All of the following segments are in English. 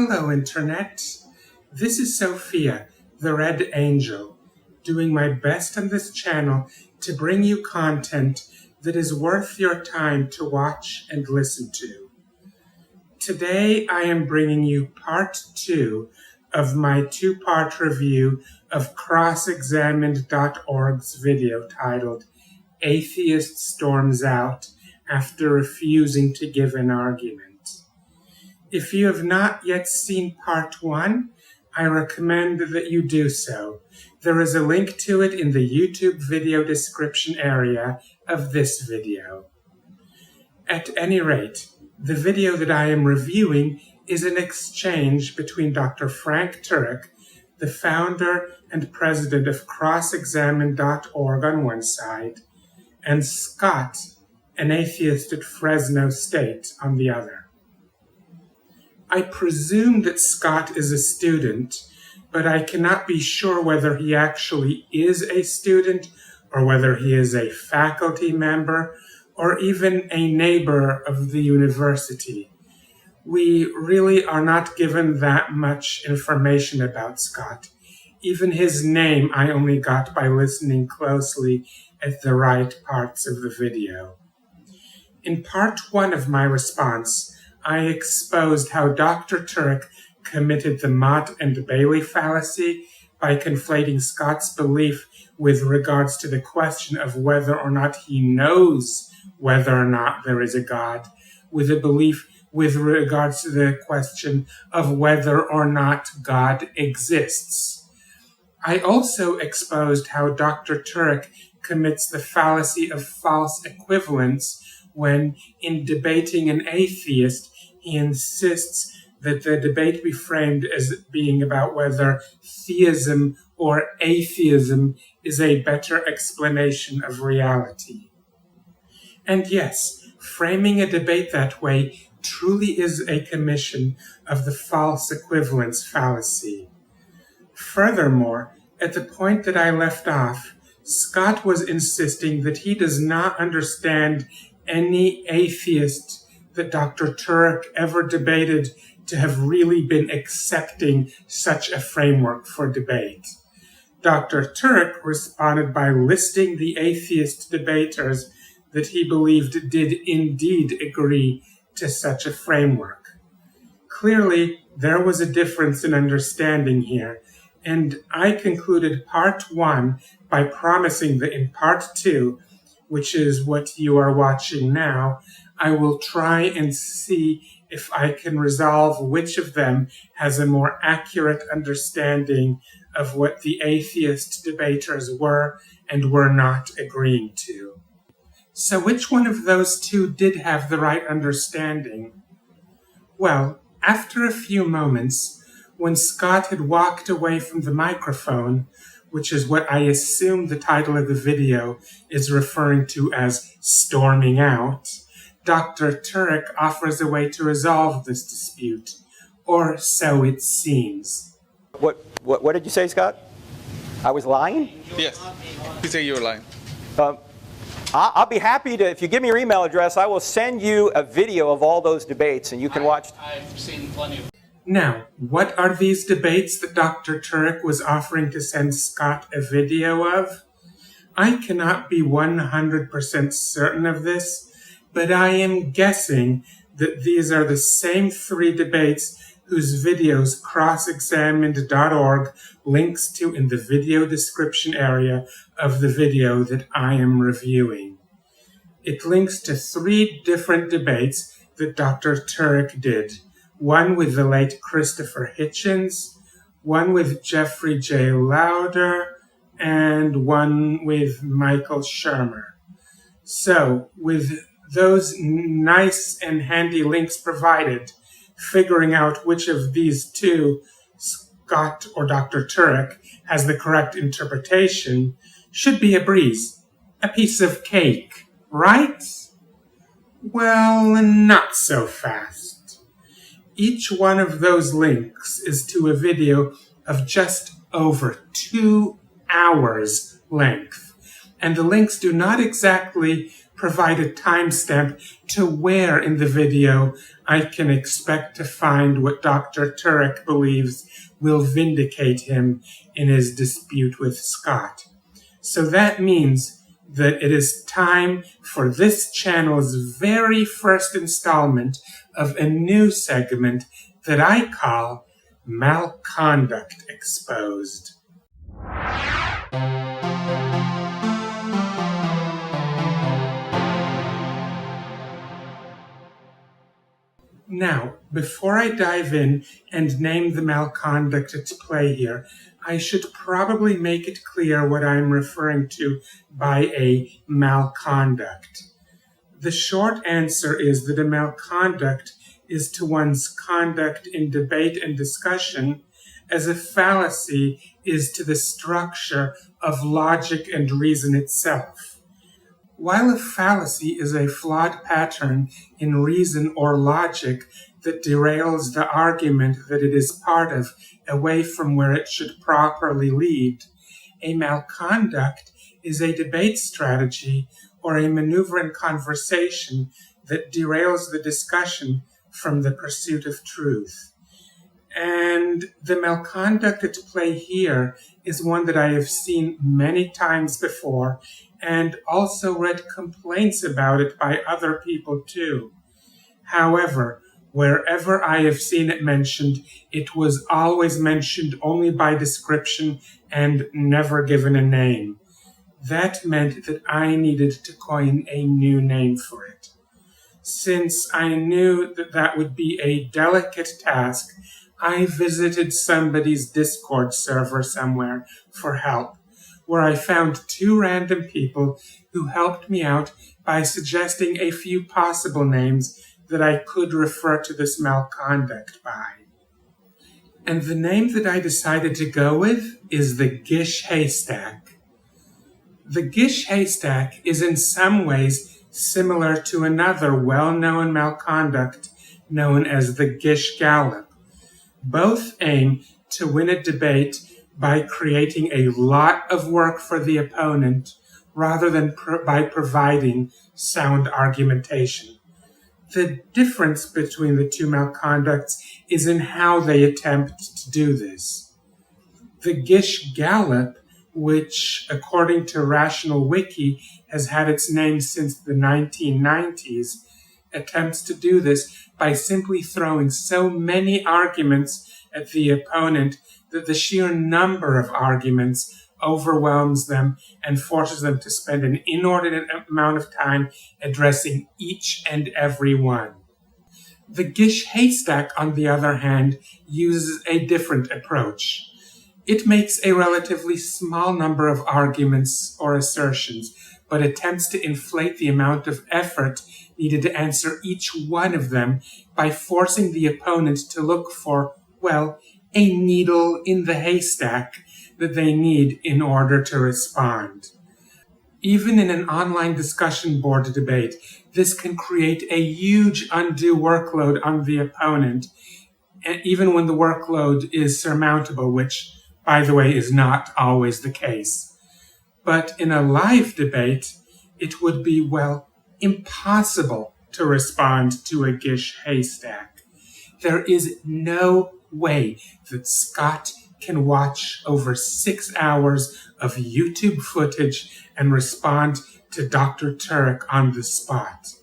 Hello, Internet. This is Sophia, the Red Angel, doing my best on this channel to bring you content that is worth your time to watch and listen to. Today, I am bringing you part 2 of my 2-part review of crossexamined.org's video titled Atheist Storms Out After Refusing to Give an Argument. If you have not yet seen part 1, I recommend that you do so. There is a link to it in the YouTube video description area of this video. At any rate, the video that I am reviewing is an exchange between Dr. Frank Turek, the founder and president of crossexamined.org on one side, and Scott, an atheist at Fresno State, on the other. I presume that Scott is a student, but I cannot be sure whether he actually is a student or whether he is a faculty member or even a neighbor of the university. We really are not given that much information about Scott. Even his name I only got by listening closely at the right parts of the video. In part 1 of my response, I exposed how Dr. Turek committed the Mott and Bailey fallacy by conflating Scott's belief with regards to the question of whether or not he knows whether or not there is a God, with a belief with regards to the question of whether or not God exists. I also exposed how Dr. Turek commits the fallacy of false equivalence when, in debating an atheist, he insists that the debate be framed as being about whether theism or atheism is a better explanation of reality. And yes, framing a debate that way truly is a commission of the false equivalence fallacy. Furthermore, at the point that I left off, Scott was insisting that he does not understand any atheist that Dr. Turek ever debated to have really been accepting such a framework for debate. Dr. Turek responded by listing the atheist debaters that he believed did indeed agree to such a framework. Clearly, there was a difference in understanding here, and I concluded part 1 by promising that in part 2, which is what you are watching now, I will try and see if I can resolve which of them has a more accurate understanding of what the atheist debaters were and were not agreeing to. So which one of those two did have the right understanding? Well, after a few moments, when Scott had walked away from the microphone, which is what I assume the title of the video is referring to as storming out, Dr. Turek offers a way to resolve this dispute, or so it seems. What did you say, Scott? I was lying? Yes. You say you were lying. I'll be happy to, if you give me your email address, I will send you a video of all those debates and you can watch. I've seen plenty of. Now, what are these debates that Dr. Turek was offering to send Scott a video of? I cannot be 100% certain of this, but I am guessing that these are the same 3 debates whose videos crossexamined.org links to in the video description area of the video that I am reviewing. It links to 3 different debates that Dr. Turek did. One with the late Christopher Hitchens, one with Jeffrey J. Lauder, and one with Michael Shermer. So, with those nice and handy links provided, figuring out which of these 2, Scott or Dr. Turek, has the correct interpretation should be a breeze, a piece of cake, right? Well, not so fast. Each one of those links is to a video of just over 2 hours length, and the links do not exactly provide a timestamp to where in the video I can expect to find what Dr. Turek believes will vindicate him in his dispute with Scott. So that means that it is time for this channel's very first installment of a new segment that I call Malconduct Exposed. Now, before I dive in and name the malconduct at play here, I should probably make it clear what I'm referring to by a malconduct. The short answer is that a malconduct is to one's conduct in debate and discussion as a fallacy is to the structure of logic and reason itself. While a fallacy is a flawed pattern in reason or logic that derails the argument that it is part of away from where it should properly lead, a malconduct is a debate strategy or a maneuver in conversation that derails the discussion from the pursuit of truth. And the malconduct at play here is one that I have seen many times before and also read complaints about it by other people too. However, wherever I have seen it mentioned, it was always mentioned only by description and never given a name. That meant that I needed to coin a new name for it. Since I knew that that would be a delicate task, I visited somebody's Discord server somewhere for help, where I found two random people who helped me out by suggesting a few possible names that I could refer to this malconduct by. And the name that I decided to go with is the Gish Haystack. The Gish Haystack is in some ways similar to another well-known malconduct known as the Gish Gallop. Both aim to win a debate by creating a lot of work for the opponent rather than by providing sound argumentation. The difference between the two malconducts is in how they attempt to do this. The Gish Gallop, which according to Rational Wiki has had its name since the 1990s, attempts to do this by simply throwing so many arguments at the opponent that the sheer number of arguments overwhelms them and forces them to spend an inordinate amount of time addressing each and every one. The Gish Haystack, on the other hand, uses a different approach. It makes a relatively small number of arguments or assertions, but attempts to inflate the amount of effort needed to answer each one of them by forcing the opponent to look for, well, a needle in the haystack that they need in order to respond. Even in an online discussion board debate, this can create a huge undue workload on the opponent, even when the workload is surmountable, which, by the way, is not always the case. But in a live debate, it would be, well, impossible to respond to a Gish Haystack. There is no way that Scott can watch over 6 hours of YouTube footage and respond to Dr. Turek on the spot.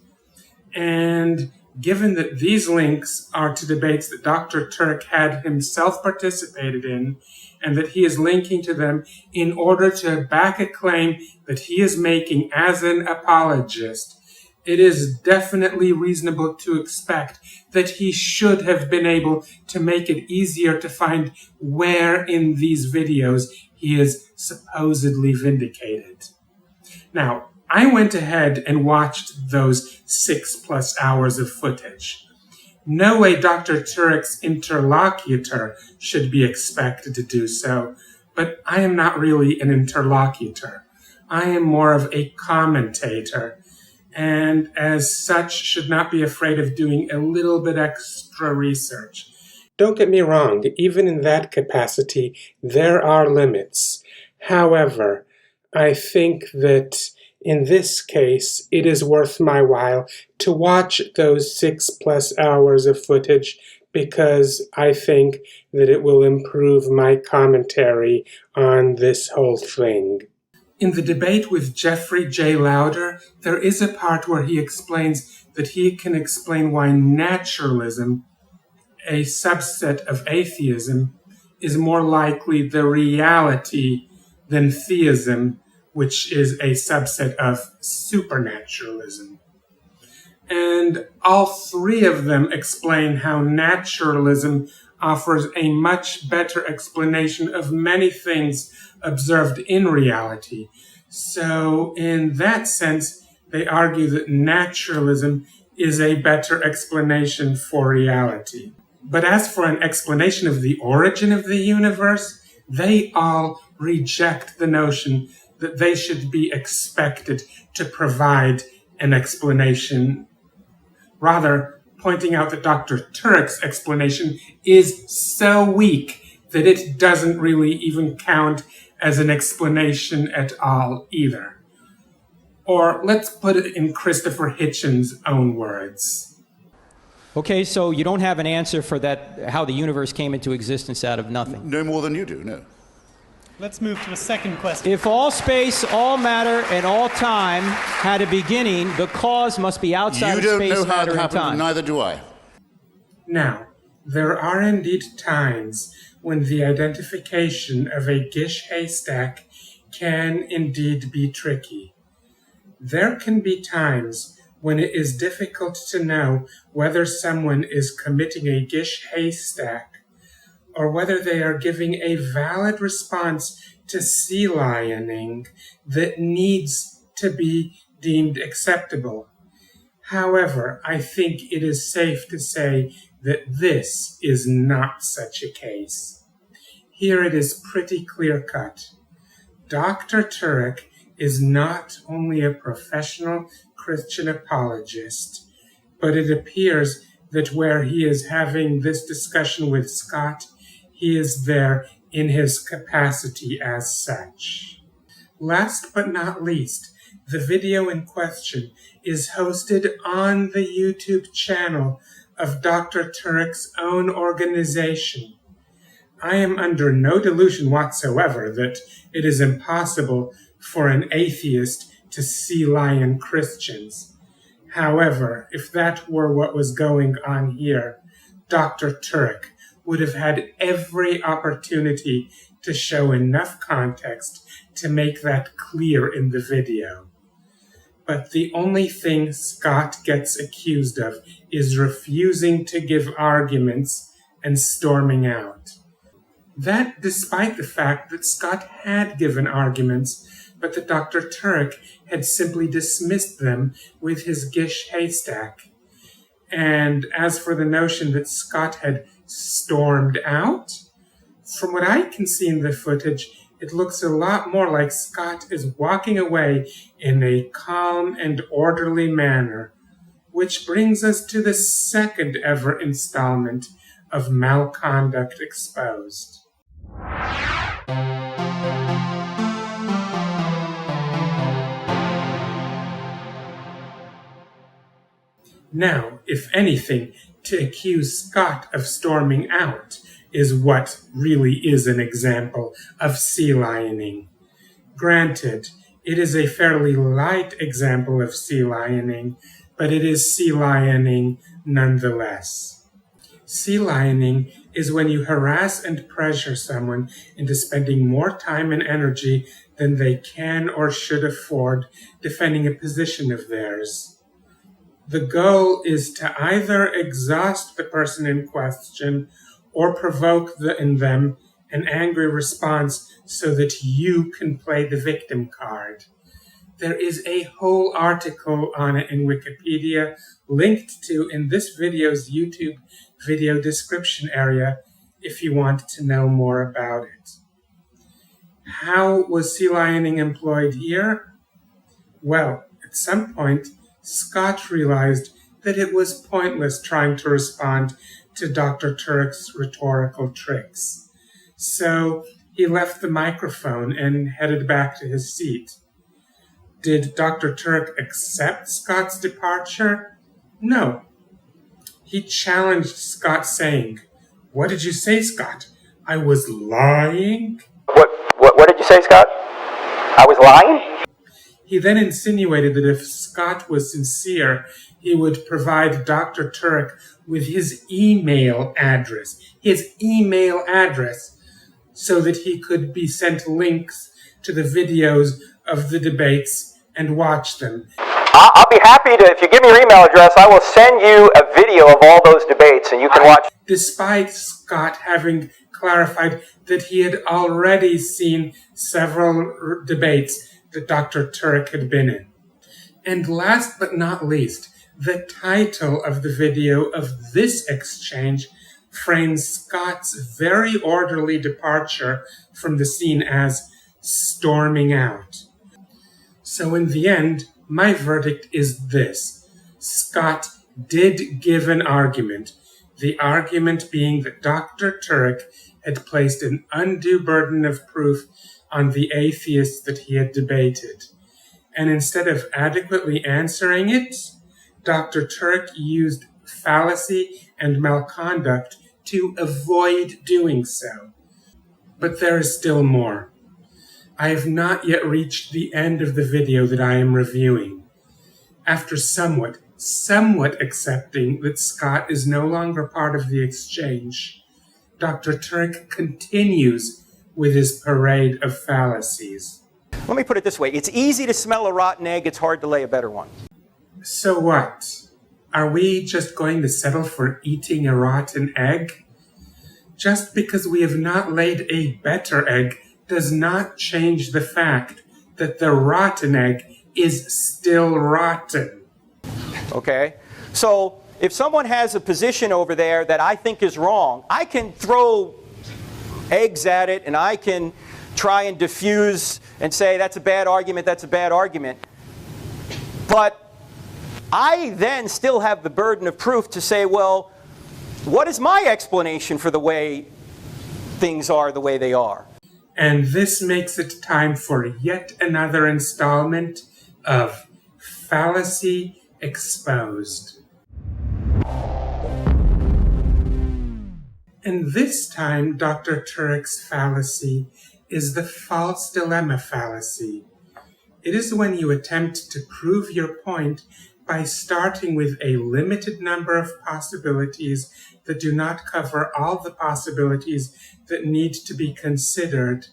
And given that these links are to debates that Dr. Turek had himself participated in, and that he is linking to them in order to back a claim that he is making as an apologist, it is definitely reasonable to expect that he should have been able to make it easier to find where in these videos he is supposedly vindicated. Now, I went ahead and watched those 6+ hours of footage. No way Dr. Turek's interlocutor should be expected to do so, but I am not really an interlocutor. I am more of a commentator, and as such should not be afraid of doing a little bit extra research. Don't get me wrong, even in that capacity, there are limits. However, I think that In this case, it is worth my while to watch those 6+ hours of footage because I think that it will improve my commentary on this whole thing. In the debate with Jeffrey J. Lauder, there is a part where he explains that he can explain why naturalism, a subset of atheism, is more likely the reality than theism, which is a subset of supernaturalism. And all three of them explain how naturalism offers a much better explanation of many things observed in reality. So in that sense, they argue that naturalism is a better explanation for reality. But as for an explanation of the origin of the universe, they all reject the notion that they should be expected to provide an explanation, rather pointing out that Dr. Turek's explanation is so weak that it doesn't really even count as an explanation at all either. Or let's put it in Christopher Hitchens' own words. Okay, so you don't have an answer for that, how the universe came into existence out of nothing. No more than you do, no. Let's move to a second question. If all space, all matter, and all time had a beginning, the cause must be outside of space, matter, and time. You don't know how it happened, and neither do I. Now, there are indeed times when the identification of a Gish haystack can indeed be tricky. There can be times when it is difficult to know whether someone is committing a Gish haystack or whether they are giving a valid response to sea lioning that needs to be deemed acceptable. However, I think it is safe to say that this is not such a case. Here it is pretty clear-cut. Dr. Turek is not only a professional Christian apologist, but it appears that where he is having this discussion with Scott, he is there in his capacity as such. Last but not least, the video in question is hosted on the YouTube channel of Dr. Turek's own organization. I am under no delusion whatsoever that it is impossible for an atheist to sea lion Christians. However, if that were what was going on here, Dr. Turek would have had every opportunity to show enough context to make that clear in the video. But the only thing Scott gets accused of is refusing to give arguments and storming out. That despite the fact that Scott had given arguments, but that Dr. Turek had simply dismissed them with his Gish haystack. And as for the notion that Scott had stormed out, from what I can see in the footage, it looks a lot more like Scott is walking away in a calm and orderly manner, which brings us to the second ever installment of Malconduct Exposed. Now, if anything, to accuse Scott of storming out is what really is an example of sea lioning. Granted, it is a fairly light example of sea lioning, but it is sea lioning nonetheless. Sea lioning is when you harass and pressure someone into spending more time and energy than they can or should afford defending a position of theirs. The goal is to either exhaust the person in question or provoke in them an angry response so that you can play the victim card. There is a whole article on it in Wikipedia linked to in this video's YouTube video description area if you want to know more about it. How was sea lioning employed here? Well, at some point, Scott realized that it was pointless trying to respond to Dr. Turek's rhetorical tricks. So he left the microphone and headed back to his seat. Did Dr. Turek accept Scott's departure? No. He challenged Scott, saying, "What did you say, Scott? I was lying?" What did you say, Scott? I was lying? He then insinuated that if Scott was sincere, he would provide Dr. Turek with his email address, so that he could be sent links to the videos of the debates and watch them. I'll be happy to, if you give me your email address, I will send you a video of all those debates and you can watch. Despite Scott having clarified that he had already seen several debates that Dr. Turek had been in. And last but not least, the title of the video of this exchange frames Scott's very orderly departure from the scene as storming out. So in the end, my verdict is this. Scott did give an argument, the argument being that Dr. Turek had placed an undue burden of proof on the atheists that he had debated. And instead of adequately answering it, Dr. Turek used fallacy and malconduct to avoid doing so. But there is still more. I have not yet reached the end of the video that I am reviewing. After somewhat accepting that Scott is no longer part of the exchange, Dr. Turek continues with his parade of fallacies. Let me put it this way. It's easy to smell a rotten egg. It's hard to lay a better one. So what? Are we just going to settle for eating a rotten egg? Just because we have not laid a better egg does not change the fact that the rotten egg is still rotten. Okay? So if someone has a position over there that I think is wrong, I can throw eggs at it and I can try and diffuse and say that's a bad argument, that's a bad argument. But I then still have the burden of proof to say, well, what is my explanation for the way things are the way they are? And this makes it time for yet another installment of Fallacy Exposed. And this time, Dr. Turek's fallacy is the false dilemma fallacy. It is when you attempt to prove your point by starting with a limited number of possibilities that do not cover all the possibilities that need to be considered,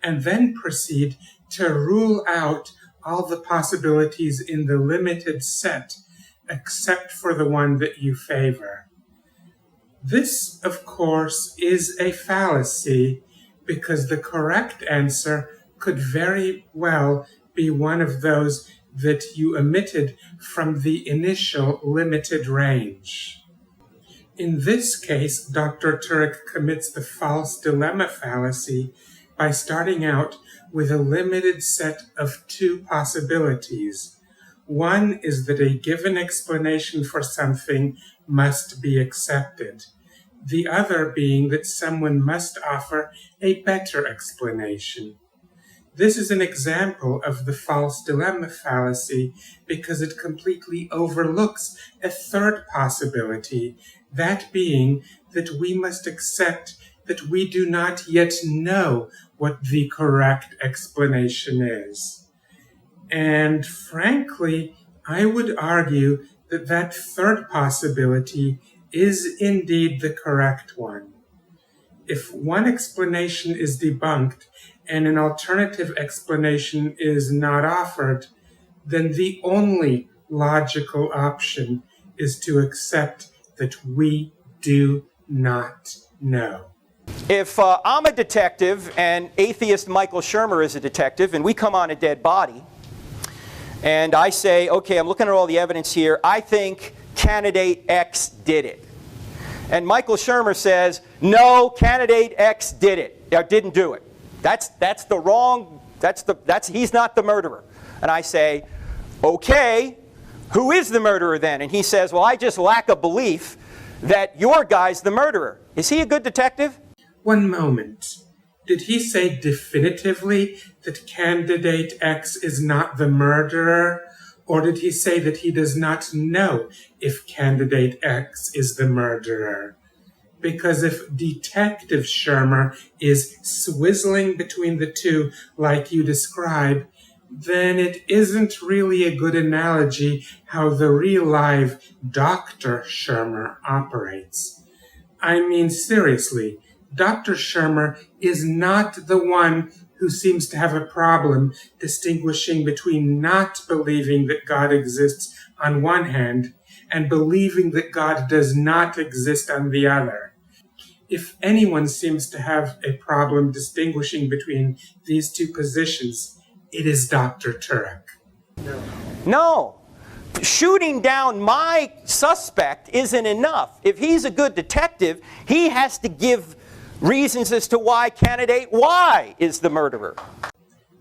and then proceed to rule out all the possibilities in the limited set, except for the one that you favor. This, of course, is a fallacy because the correct answer could very well be one of those that you omitted from the initial limited range. In this case, Dr. Turek commits the false dilemma fallacy by starting out with a limited set of two possibilities. One is that a given explanation for something must be accepted. The other being that someone must offer a better explanation. This is an example of the false dilemma fallacy because it completely overlooks a third possibility, that being that we must accept that we do not yet know what the correct explanation is. And frankly, I would argue that that third possibility is indeed the correct one. If one explanation is debunked and an alternative explanation is not offered, then the only logical option is to accept that we do not know. If I'm a detective and atheist Michael Shermer is a detective and we come on a dead body and I say, okay, I'm looking at all the evidence here, I think candidate X did it. And Michael Shermer says, no, candidate X did it, or didn't do it. That's the wrong, he's not the murderer. And I say, okay, who is the murderer then? And he says, well, I just lack a belief that your guy's the murderer. Is he a good detective? One moment. Did he say definitively that candidate X is not the murderer? Or did he say that he does not know if candidate X is the murderer? Because if Detective Shermer is swizzling between the two like you describe, then it isn't really a good analogy how the real live Dr. Shermer operates. I mean, seriously, Dr. Shermer is not the one who seems to have a problem distinguishing between not believing that God exists on one hand and believing that God does not exist on the other. If anyone seems to have a problem distinguishing between these two positions, it is Dr. Turek. No. Shooting down my suspect isn't enough. If he's a good detective, he has to give reasons as to why candidate Y is the murderer.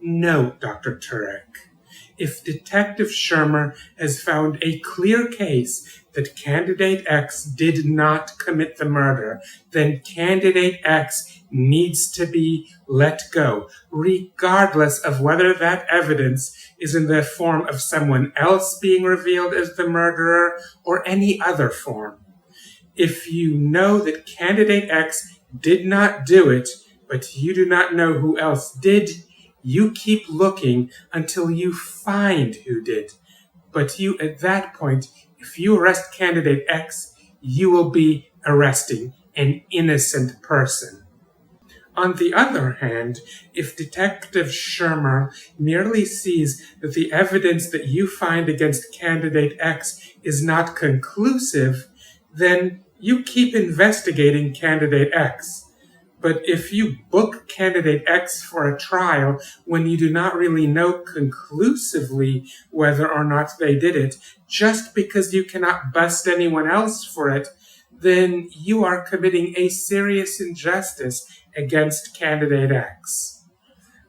No, Dr. Turek. If Detective Shermer has found a clear case that candidate X did not commit the murder, then candidate X needs to be let go, regardless of whether that evidence is in the form of someone else being revealed as the murderer or any other form. If you know that candidate X did not do it, but you do not know who else did, you keep looking until you find who did. But you, at that point, if you arrest candidate X, you will be arresting an innocent person. On the other hand, if Detective Shermer merely sees that the evidence that you find against candidate X is not conclusive, then you keep investigating candidate X. But if you book candidate X for a trial when you do not really know conclusively whether or not they did it, just because you cannot bust anyone else for it, then you are committing a serious injustice against candidate X.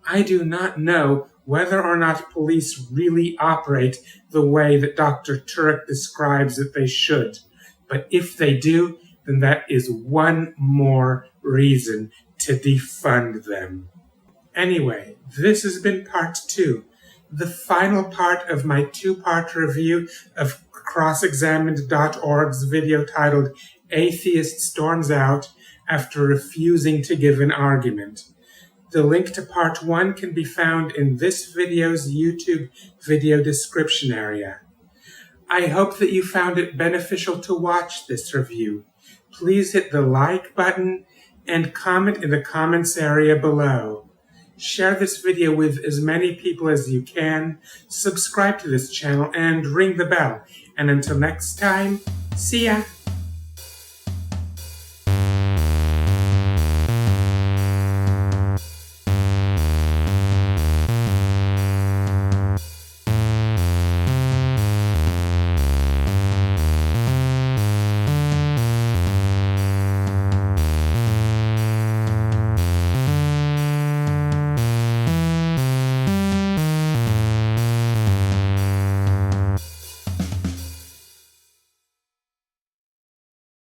I do not know whether or not police really operate the way that Dr. Turek describes that they should. But if they do, then that is one more reason to defund them. Anyway, this has been part 2, the final part of my 2-part review of crossexamined.org's video titled Atheist Storms Out After Refusing to Give an Argument. The link to part 1 can be found in this video's YouTube video description area. I hope that you found it beneficial to watch this review. Please hit the like button and comment in the comments area below. Share this video with as many people as you can, subscribe to this channel, and ring the bell. And until next time, see ya!